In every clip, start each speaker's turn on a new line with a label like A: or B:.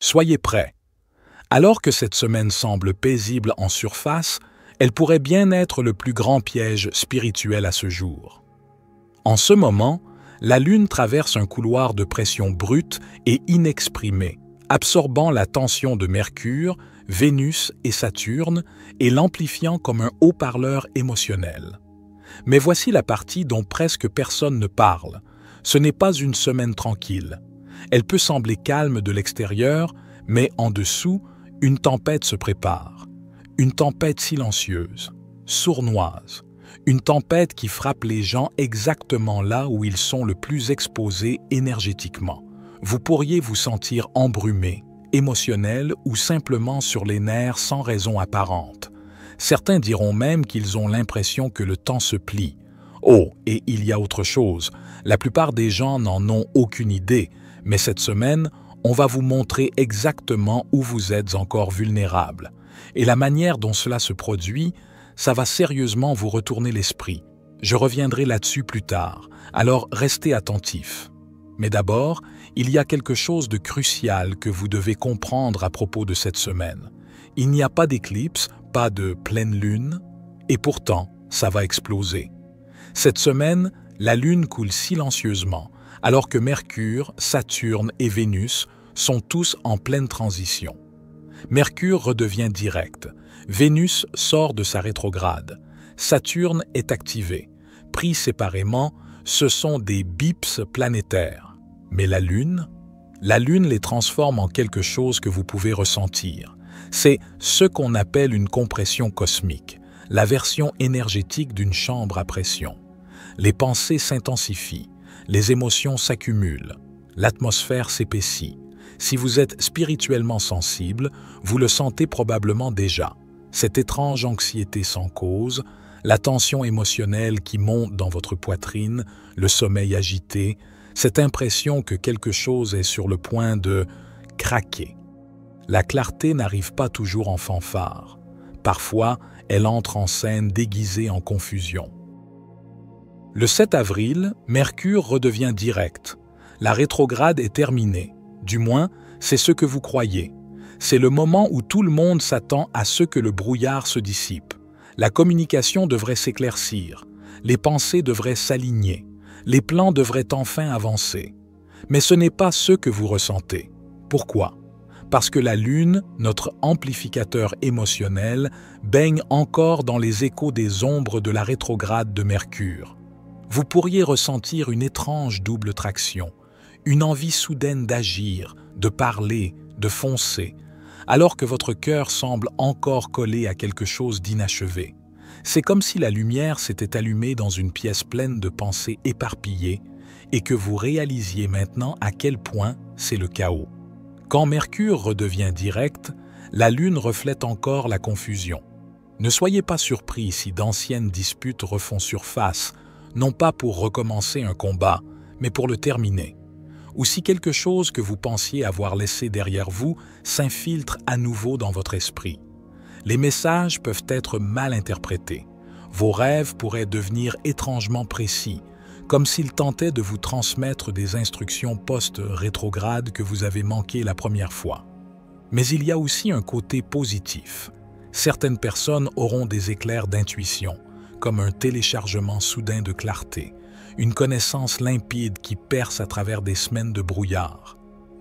A: Soyez prêts. Alors que cette semaine semble paisible en surface, elle pourrait bien être le plus grand piège spirituel à ce jour. En ce moment, la Lune traverse un couloir de pression brute et inexprimée, absorbant la tension de Mercure, Vénus et Saturne et l'amplifiant comme un haut-parleur émotionnel. Mais voici la partie dont presque personne ne parle. Ce n'est pas une semaine tranquille. Elle peut sembler calme de l'extérieur, mais en dessous, une tempête se prépare. Une tempête silencieuse, sournoise. Une tempête qui frappe les gens exactement là où ils sont le plus exposés énergétiquement. Vous pourriez vous sentir embrumé, émotionnel ou simplement sur les nerfs sans raison apparente. Certains diront même qu'ils ont l'impression que le temps se plie. Oh, et il y a autre chose. La plupart des gens n'en ont aucune idée, mais cette semaine, on va vous montrer exactement où vous êtes encore vulnérable. Et la manière dont cela se produit, ça va sérieusement vous retourner l'esprit. Je reviendrai là-dessus plus tard, alors restez attentifs. Mais d'abord, il y a quelque chose de crucial que vous devez comprendre à propos de cette semaine. Il n'y a pas d'éclipse, pas de pleine lune, et pourtant, ça va exploser. Cette semaine, la Lune coule silencieusement, alors que Mercure, Saturne et Vénus sont tous en pleine transition. Mercure redevient direct, Vénus sort de sa rétrograde, Saturne est activé. Pris séparément, ce sont des bips planétaires. Mais la Lune les transforme en quelque chose que vous pouvez ressentir. C'est ce qu'on appelle une compression cosmique, la version énergétique d'une chambre à pression. Les pensées s'intensifient, les émotions s'accumulent, l'atmosphère s'épaissit. Si vous êtes spirituellement sensible, vous le sentez probablement déjà. Cette étrange anxiété sans cause, la tension émotionnelle qui monte dans votre poitrine, le sommeil agité, cette impression que quelque chose est sur le point de craquer. La clarté n'arrive pas toujours en fanfare. Parfois, elle entre en scène déguisée en confusion. Le 7 avril, Mercure redevient direct. La rétrograde est terminée. Du moins, c'est ce que vous croyez. C'est le moment où tout le monde s'attend à ce que le brouillard se dissipe. La communication devrait s'éclaircir. Les pensées devraient s'aligner. Les plans devraient enfin avancer. Mais ce n'est pas ce que vous ressentez. Pourquoi? Parce que la Lune, notre amplificateur émotionnel, baigne encore dans les échos des ombres de la rétrograde de Mercure. Vous pourriez ressentir une étrange double traction, une envie soudaine d'agir, de parler, de foncer, alors que votre cœur semble encore collé à quelque chose d'inachevé. C'est comme si la lumière s'était allumée dans une pièce pleine de pensées éparpillées et que vous réalisiez maintenant à quel point c'est le chaos. Quand Mercure redevient direct, la Lune reflète encore la confusion. Ne soyez pas surpris si d'anciennes disputes refont surface, non pas pour recommencer un combat, mais pour le terminer. Ou si quelque chose que vous pensiez avoir laissé derrière vous s'infiltre à nouveau dans votre esprit. Les messages peuvent être mal interprétés. Vos rêves pourraient devenir étrangement précis, comme s'ils tentaient de vous transmettre des instructions post-rétrogrades que vous avez manquées la première fois. Mais il y a aussi un côté positif. Certaines personnes auront des éclairs d'intuition, comme un téléchargement soudain de clarté, une connaissance limpide qui perce à travers des semaines de brouillard.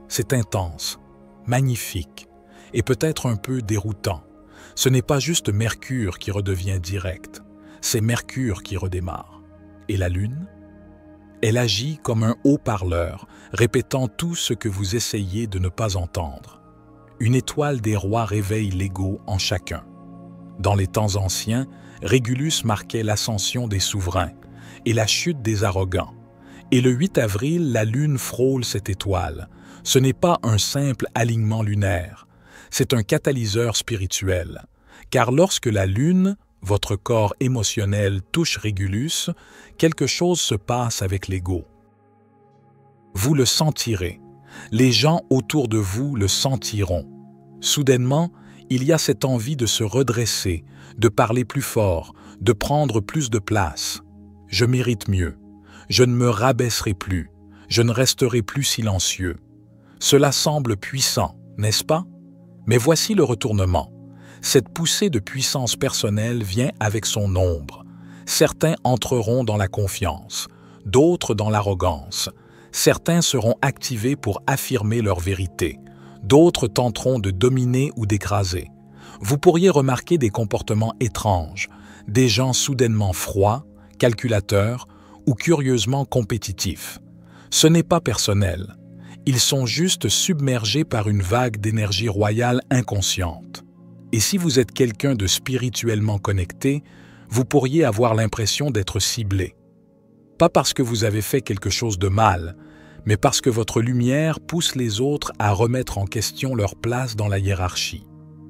A: C'est intense, magnifique et peut-être un peu déroutant. Ce n'est pas juste Mercure qui redevient direct, c'est Mercure qui redémarre. Et la Lune? Elle agit comme un haut-parleur, répétant tout ce que vous essayez de ne pas entendre. Une étoile des rois réveille l'ego en chacun. Dans les temps anciens, Régulus marquait l'ascension des souverains et la chute des arrogants. Et le 8 avril, la Lune frôle cette étoile. Ce n'est pas un simple alignement lunaire, c'est un catalyseur spirituel. Car lorsque la Lune, votre corps émotionnel, touche Régulus, quelque chose se passe avec l'ego. Vous le sentirez. Les gens autour de vous le sentiront. Soudainement, il y a cette envie de se redresser, de parler plus fort, de prendre plus de place. Je mérite mieux. Je ne me rabaisserai plus. Je ne resterai plus silencieux. Cela semble puissant, n'est-ce pas? Mais voici le retournement. Cette poussée de puissance personnelle vient avec son ombre. Certains entreront dans la confiance, d'autres dans l'arrogance. Certains seront activés pour affirmer leur vérité, d'autres tenteront de dominer ou d'écraser. Vous pourriez remarquer des comportements étranges, des gens soudainement froids, calculateurs ou curieusement compétitifs. Ce n'est pas personnel. Ils sont juste submergés par une vague d'énergie royale inconsciente. Et si vous êtes quelqu'un de spirituellement connecté, vous pourriez avoir l'impression d'être ciblé. Pas parce que vous avez fait quelque chose de mal, mais parce que votre lumière pousse les autres à remettre en question leur place dans la hiérarchie.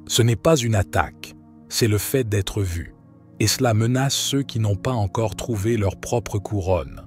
A: Ce n'est pas une attaque, c'est le fait d'être vu. Et cela menace ceux qui n'ont pas encore trouvé leur propre couronne.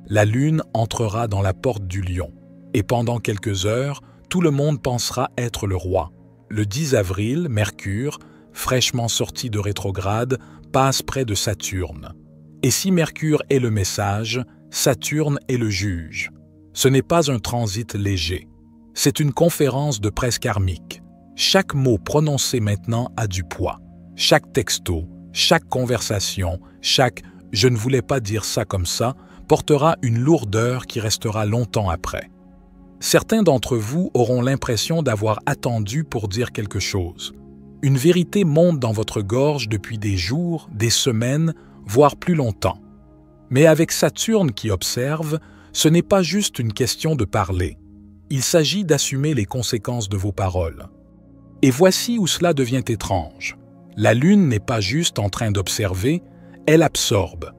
A: La lune entrera dans la porte du lion, et pendant quelques heures, tout le monde pensera être le roi. Le 10 avril, Mercure, fraîchement sorti de rétrograde, passe près de Saturne. Et si Mercure est le message, Saturne est le juge. Ce n'est pas un transit léger. C'est une conférence de presse karmique. Chaque mot prononcé maintenant a du poids. Chaque texto, chaque conversation, chaque « je ne voulais pas dire ça comme ça » portera une lourdeur qui restera longtemps après. Certains d'entre vous auront l'impression d'avoir attendu pour dire quelque chose. Une vérité monte dans votre gorge depuis des jours, des semaines, voire plus longtemps. Mais avec Saturne qui observe, ce n'est pas juste une question de parler. Il s'agit d'assumer les conséquences de vos paroles. Et voici où cela devient étrange. La Lune n'est pas juste en train d'observer, elle absorbe.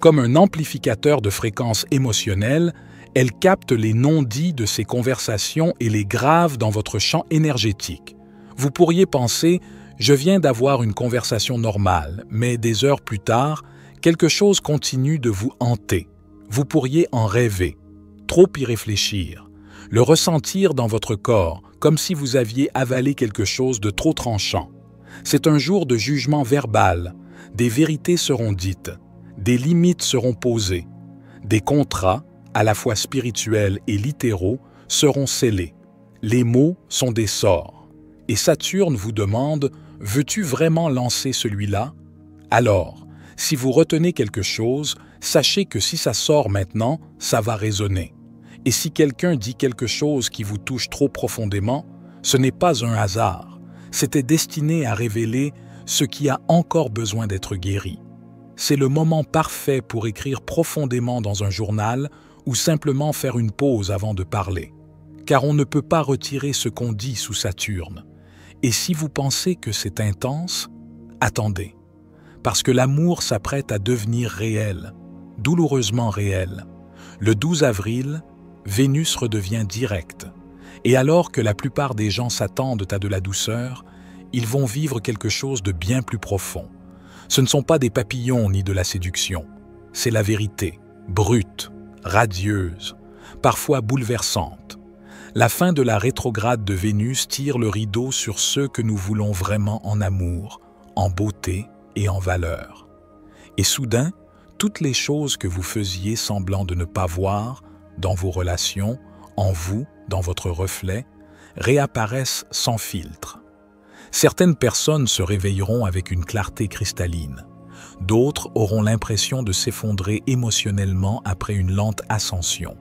A: Comme un amplificateur de fréquences émotionnelles, elle capte les non-dits de ces conversations et les grave dans votre champ énergétique. Vous pourriez penser « je viens d'avoir une conversation normale », mais des heures plus tard, quelque chose continue de vous hanter. Vous pourriez en rêver, trop y réfléchir, le ressentir dans votre corps, comme si vous aviez avalé quelque chose de trop tranchant. C'est un jour de jugement verbal, des vérités seront dites, des limites seront posées, des contrats, à la fois spirituels et littéraux, seront scellés. Les mots sont des sorts. Et Saturne vous demande « veux-tu vraiment lancer celui-là » Alors, si vous retenez quelque chose, sachez que si ça sort maintenant, ça va résonner. Et si quelqu'un dit quelque chose qui vous touche trop profondément, ce n'est pas un hasard. C'était destiné à révéler ce qui a encore besoin d'être guéri. C'est le moment parfait pour écrire profondément dans un journal ou simplement faire une pause avant de parler. Car on ne peut pas retirer ce qu'on dit sous Saturne. Et si vous pensez que c'est intense, attendez. Parce que l'amour s'apprête à devenir réel, douloureusement réel. Le 12 avril, Vénus redevient directe. Et alors que la plupart des gens s'attendent à de la douceur, ils vont vivre quelque chose de bien plus profond. Ce ne sont pas des papillons ni de la séduction. C'est la vérité, brute, radieuse, parfois bouleversante. La fin de la rétrograde de Vénus tire le rideau sur ceux que nous voulons vraiment en amour, en beauté et en valeur. Et soudain, toutes les choses que vous faisiez semblant de ne pas voir, dans vos relations, en vous, dans votre reflet, réapparaissent sans filtre. Certaines personnes se réveilleront avec une clarté cristalline. D'autres auront l'impression de s'effondrer émotionnellement après une lente ascension.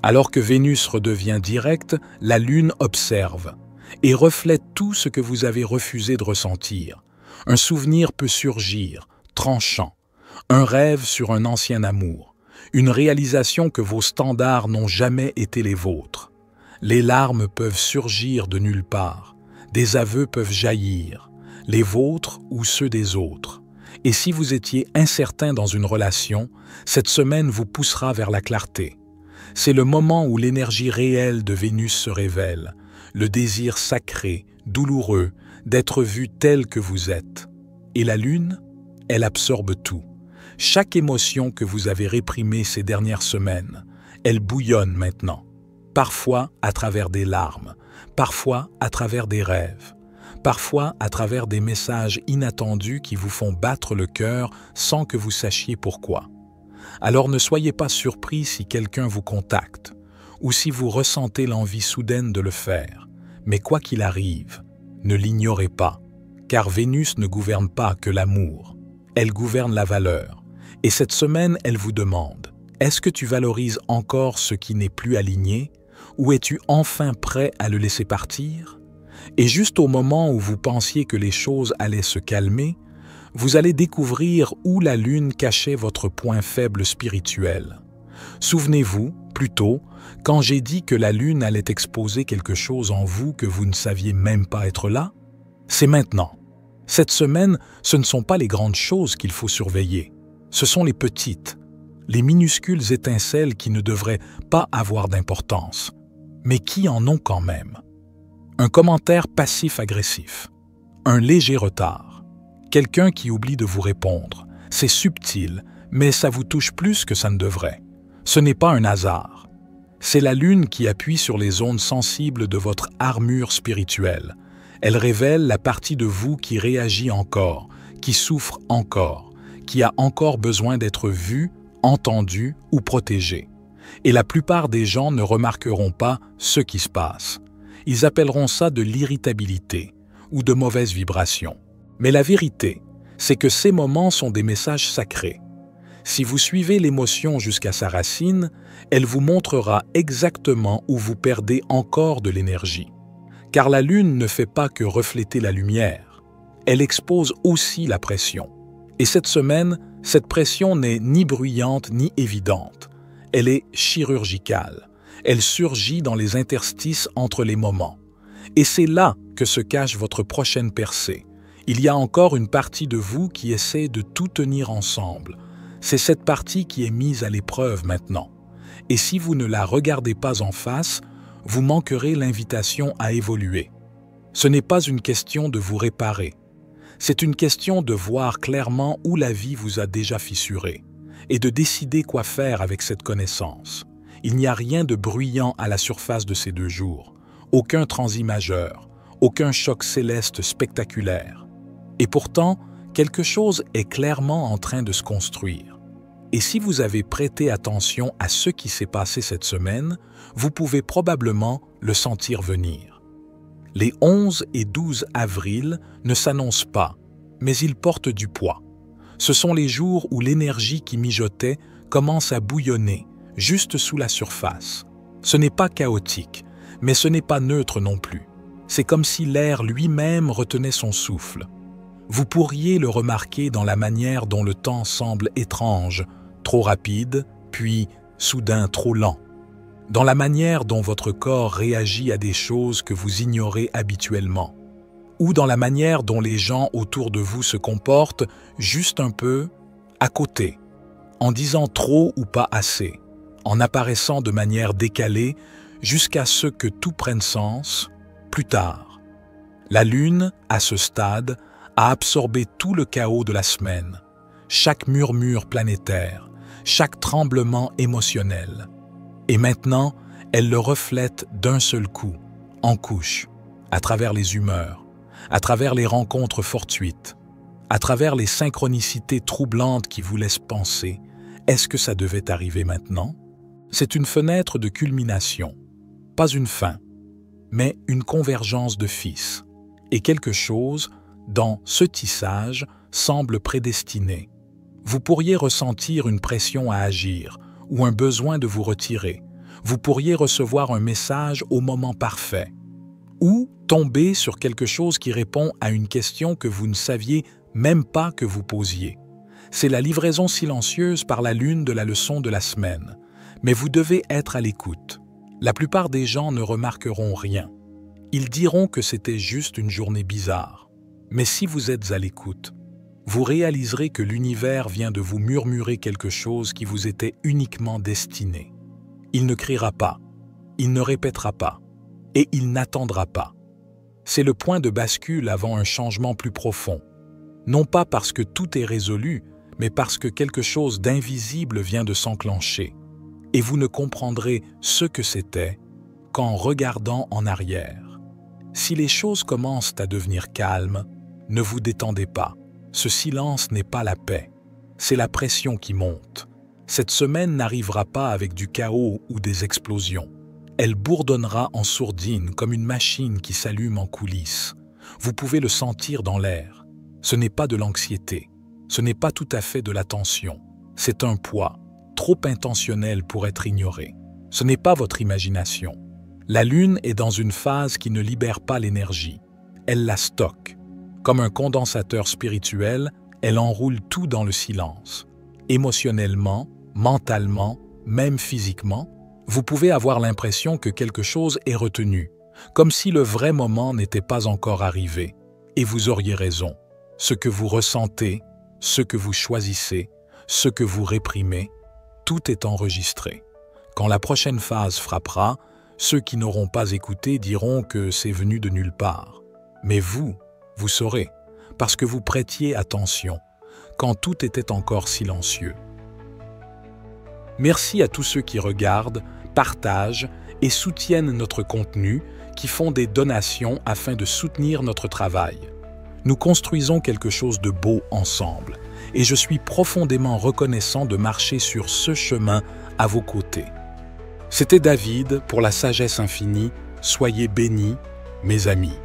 A: Alors que Vénus redevient directe, la Lune observe et reflète tout ce que vous avez refusé de ressentir. Un souvenir peut surgir, tranchant, un rêve sur un ancien amour, une réalisation que vos standards n'ont jamais été les vôtres. Les larmes peuvent surgir de nulle part, des aveux peuvent jaillir, les vôtres ou ceux des autres. Et si vous étiez incertain dans une relation, cette semaine vous poussera vers la clarté. C'est le moment où l'énergie réelle de Vénus se révèle, le désir sacré, douloureux, d'être vu tel que vous êtes. Et la Lune, elle absorbe tout. Chaque émotion que vous avez réprimée ces dernières semaines, elle bouillonne maintenant. Parfois à travers des larmes, parfois à travers des rêves, parfois à travers des messages inattendus qui vous font battre le cœur sans que vous sachiez pourquoi. Alors ne soyez pas surpris si quelqu'un vous contacte ou si vous ressentez l'envie soudaine de le faire, Mais quoi qu'il arrive, ne l'ignorez pas, car Vénus ne gouverne pas que l'amour, elle gouverne la valeur. Et cette semaine, elle vous demande, est-ce que tu valorises encore ce qui n'est plus aligné, ou es-tu enfin prêt à le laisser partir? Et juste au moment où vous pensiez que les choses allaient se calmer, vous allez découvrir où la Lune cachait votre point faible spirituel. Souvenez-vous, plus tôt, quand j'ai dit que la Lune allait exposer quelque chose en vous que vous ne saviez même pas être là? C'est maintenant. Cette semaine, ce ne sont pas les grandes choses qu'il faut surveiller. Ce sont les petites, les minuscules étincelles qui ne devraient pas avoir d'importance, mais qui en ont quand même. Un commentaire passif-agressif, un léger retard, quelqu'un qui oublie de vous répondre. C'est subtil, mais ça vous touche plus que ça ne devrait. Ce n'est pas un hasard. C'est la Lune qui appuie sur les zones sensibles de votre armure spirituelle. Elle révèle la partie de vous qui réagit encore, qui souffre encore, qui a encore besoin d'être vue, entendue ou protégée. Et la plupart des gens ne remarqueront pas ce qui se passe. Ils appelleront ça de l'irritabilité ou de mauvaises vibrations. Mais la vérité, c'est que ces moments sont des messages sacrés. Si vous suivez l'émotion jusqu'à sa racine, elle vous montrera exactement où vous perdez encore de l'énergie. Car la Lune ne fait pas que refléter la lumière, elle expose aussi la pression. Et cette semaine, cette pression n'est ni bruyante ni évidente, elle est chirurgicale. Elle surgit dans les interstices entre les moments. Et c'est là que se cache votre prochaine percée. Il y a encore une partie de vous qui essaie de tout tenir ensemble. C'est cette partie qui est mise à l'épreuve maintenant. Et si vous ne la regardez pas en face, vous manquerez l'invitation à évoluer. Ce n'est pas une question de vous réparer. C'est une question de voir clairement où la vie vous a déjà fissuré et de décider quoi faire avec cette connaissance. Il n'y a rien de bruyant à la surface de ces 2 jours, aucun transit majeur, aucun choc céleste spectaculaire. Et pourtant, quelque chose est clairement en train de se construire. Et si vous avez prêté attention à ce qui s'est passé cette semaine, vous pouvez probablement le sentir venir. Les 11 et 12 avril ne s'annoncent pas, mais ils portent du poids. Ce sont les jours où l'énergie qui mijotait commence à bouillonner, juste sous la surface. Ce n'est pas chaotique, mais ce n'est pas neutre non plus. C'est comme si l'air lui-même retenait son souffle. Vous pourriez le remarquer dans la manière dont le temps semble étrange, trop rapide, puis soudain trop lent. Dans la manière dont votre corps réagit à des choses que vous ignorez habituellement. Ou dans la manière dont les gens autour de vous se comportent juste un peu à côté, en disant trop ou pas assez, en apparaissant de manière décalée jusqu'à ce que tout prenne sens plus tard. La Lune, à ce stade, a absorbé tout le chaos de la semaine, chaque murmure planétaire, chaque tremblement émotionnel. Et maintenant, elle le reflète d'un seul coup, en couche, à travers les humeurs, à travers les rencontres fortuites, à travers les synchronicités troublantes qui vous laissent penser « Est-ce que ça devait arriver maintenant ?» C'est une fenêtre de culmination, pas une fin, mais une convergence de fils. Et quelque chose, dans ce tissage, semble prédestiné. Vous pourriez ressentir une pression à agir ou un besoin de vous retirer. Vous pourriez recevoir un message au moment parfait. Ou tomber sur quelque chose qui répond à une question que vous ne saviez même pas que vous posiez. C'est la livraison silencieuse par la Lune de la leçon de la semaine. Mais vous devez être à l'écoute. La plupart des gens ne remarqueront rien. Ils diront que c'était juste une journée bizarre. Mais si vous êtes à l'écoute, vous réaliserez que l'univers vient de vous murmurer quelque chose qui vous était uniquement destiné. Il ne criera pas, il ne répétera pas, et il n'attendra pas. C'est le point de bascule avant un changement plus profond. Non pas parce que tout est résolu, mais parce que quelque chose d'invisible vient de s'enclencher. Et vous ne comprendrez ce que c'était qu'en regardant en arrière. Si les choses commencent à devenir calmes, ne vous détendez pas. Ce silence n'est pas la paix, c'est la pression qui monte. Cette semaine n'arrivera pas avec du chaos ou des explosions. Elle bourdonnera en sourdine comme une machine qui s'allume en coulisses. Vous pouvez le sentir dans l'air. Ce n'est pas de l'anxiété. Ce n'est pas tout à fait de la tension. C'est un poids, trop intentionnel pour être ignoré. Ce n'est pas votre imagination. La Lune est dans une phase qui ne libère pas l'énergie. Elle la stocke. Comme un condensateur spirituel, elle enroule tout dans le silence. Émotionnellement, mentalement, même physiquement, vous pouvez avoir l'impression que quelque chose est retenu, comme si le vrai moment n'était pas encore arrivé. Et vous auriez raison. Ce que vous ressentez, ce que vous choisissez, ce que vous réprimez, tout est enregistré. Quand la prochaine phase frappera, ceux qui n'auront pas écouté diront que c'est venu de nulle part. Mais vous saurez, parce que vous prêtiez attention, quand tout était encore silencieux. Merci à tous ceux qui regardent, partagent et soutiennent notre contenu, qui font des donations afin de soutenir notre travail. Nous construisons quelque chose de beau ensemble, et je suis profondément reconnaissant de marcher sur ce chemin à vos côtés. C'était David pour la sagesse infinie. Soyez bénis, mes amis.